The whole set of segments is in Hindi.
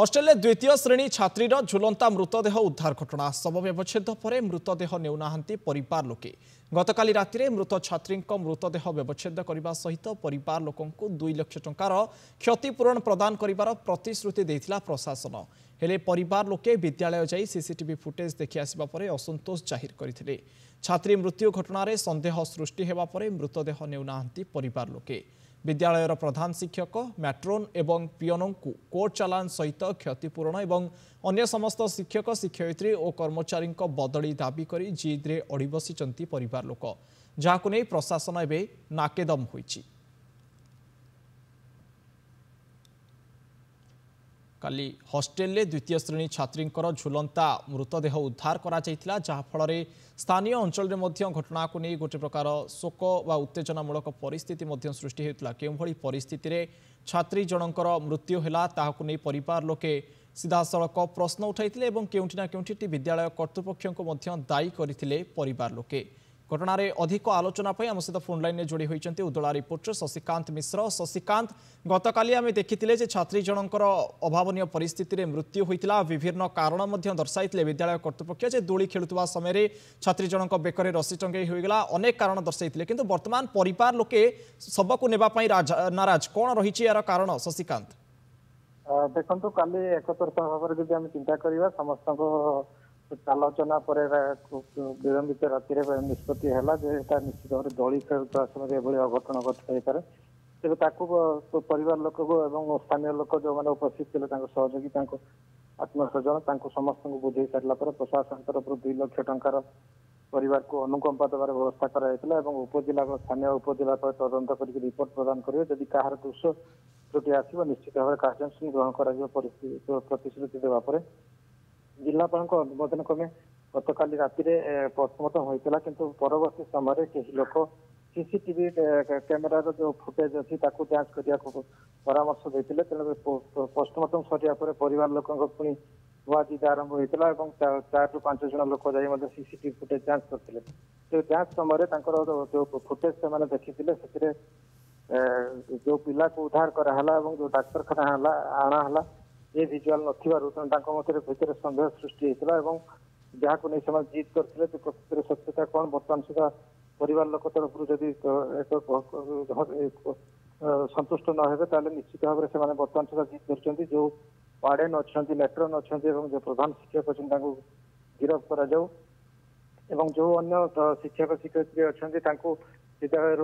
हॉस्टेल द्वितीय श्रेणी छात्रीर झुलंता मृतदेह उद्धार घटना शव व्यवच्छेद पर मृतदेह नेउना परिवार लोके गतकाली राति मृत छात्री मृतदेह व्यवच्छेद करने सहित परिवार लोक 2 लाख टंकार क्षतिपूरण प्रदान कर प्रतिश्रुति देथिला प्रशासन हेले परिवार लोके विद्यालय जाई सीसीटीवी फुटेज देखि आसिबा परे असंतोष जाहिर करथिले। छात्री मृत्यु घटना संदेह सृष्टि हेबा परे मृतदेह नेउना परिवार लोके विद्यालयर प्रधान शिक्षक मैट्रोन एवं पियनों को कोर्ट चालान सहित क्षतिपूरण एवं अन्य समस्त शिक्षक शिक्षयित्री और कर्मचारी बदली दाबी कर जिद्रे अड़ी बसी परिवार लोक जहां नहीं प्रशासन एवं नाकेदम होइछि। काली हॉस्टेल द्वितीय श्रेणी छात्री झुलंता मृतदेह उद्धार करा जायतिला जहा फल स्थानीय अंचल में घटना को नहीं गोटे प्रकार शोक व उत्तेजनामूलक परिस्थिति सृष्टि होता के परिस्थिति छात्री जनकर मृत्यु है ताकू नहीं परिवार लोके सीधा सड़क प्रश्न उठाई केउठिना केउठि विद्यालय कर्तृपक्ष को दायी करथिले परिवार लोके। घटनार अधिक आलोचना आम सहित फोन लाइन में जोड़ी होती उदला रिपोर्टर शशिकांत मिश्र। शशिकांत, गतकाली आम देखी छात्री जनकर अभावन परिस्थिति मृत्यु होता विभिन्न कारण दर्शाई विद्यालय कर्तृपक्ष दोली खेलुवा समय छात्री जनक बेकर रसी टंगे होगा अनेक कारण दर्शाई किंतु वर्तमान परिवार लोके सबको नेबाई नाराज कौन रही यार कारण? शशिकांत, देखो काली एक तरफा भाव में चिंता करवा समस्त आलोचना पर विलंबित राति निष्पत्ति है निश्चित भाव दली खेलुवा समय अघटन घटाई पारे तेज परिवार लोक स्थानीय लोक जो मैंने उपस्थित थे सहयोगी आत्मस्वजन समस्त बुझे सारा प्रशासन तरफ 2 लाख टंकार परिवार को अनुकंपा देवार व्यवस्था कराइला उपजिला स्थानीय उपजिला तदंत कर रिपोर्ट प्रदान करेंगे जदि कहार दोष त्रुटि आसो निश्चित भाव कार्यानुष्ठान ग्रहण कर प्रतिश्रुति देवापर जिलापाल अनुमोदन क्रमे गतकाली राति पोस्टमार्टम होता किंतु परवर्ती समय कई लोक सीसीटीवी कैमेरा जो फुटेज अच्छी जांच करने को परामर्श देते तेणु पोस्टमार्टम सरिया परिवार लोक पुणी नुआ जिद आरंभ होता 4 ରୁ 5 जन लोक जाए सीसीटीवी फुटेज जांच करते जांच समय जो फुटेज से देखी जो पिला को उद्धार कराला जो डाक्तरखाना आना ये विजुआल नथिबारु भितर संदेह सृष्टि होता जहाँ को नहीं से जिद करते प्रकृति सत्यता कौन बर्तमान सुधा परिवार लोक तरफ जदि संतुष्ट न हो निश्चित भाव में बर्तमान सुधा जिद कर जो वार्डेन अच्छा लेट्रन अच्छा जो प्रधान शिक्षक अच्छे गिरफ कर जो अन्य शिक्षक शिक्षयित्री अच्छा विद्यालय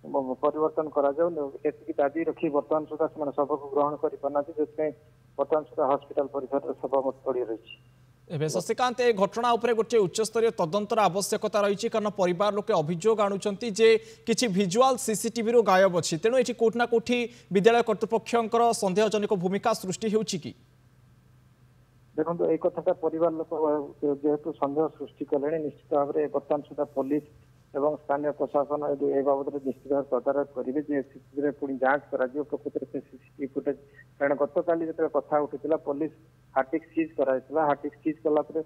परिवर्तन करा दाबी रखी बर्तमान सुधा से शव को ग्रहण कर पाना जो बर्तमान सुधा हॉस्पिटल परिसर शव पड़ी रही। शशिकांत, ए घटना उपरे गोटे उच्चस्तरीय तदंतर आवश्यकता रही कारण परिवार लोके अभियोग आणुचंती जे किछि विजुआल सीसीटीवी रो गायब अछि तेणु एठी कोठना कोठी विद्यालय कर्तृपक्षंकर संदेहजनक भूमिका सृष्टि होउछि कि? देखो एक कथा परिवार लोक जेहेतु संदेह सृष्टि कले निश्चित भाव में बर्तमान सुधा पुलिस एवं स्थानीय प्रशासन ए बाबद निश्चित भाव तदारख करेंगे पुणी जांच कर प्रकृति से सीसीटीवी फुटेज कारण गतकाली जो कथा उठीला पुलिस हार्टिक सीज कराइला हार्टिक सीज कलापर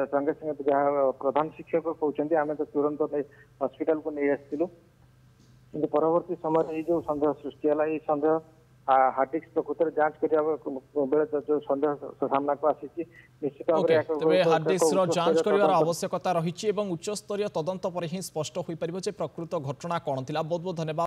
संगे संगे जहाँ प्रधान शिक्षक कहते आम तो तुरंत हॉस्पिटल को नहीं आसलु कि परवर्ती समय जो संदेह सृष्टि है ये संदेह हार्टिक्स प्रकृति जांच करने जो संदेह सामना को आसी निश्चित हार्डिक्स जांच कर आवश्यकता रही उच्चस्तरीय तदंत पर ही स्पष्ट हो पार प्रकृत घटना कौन थी। बहुत बहुत धन्यवाद।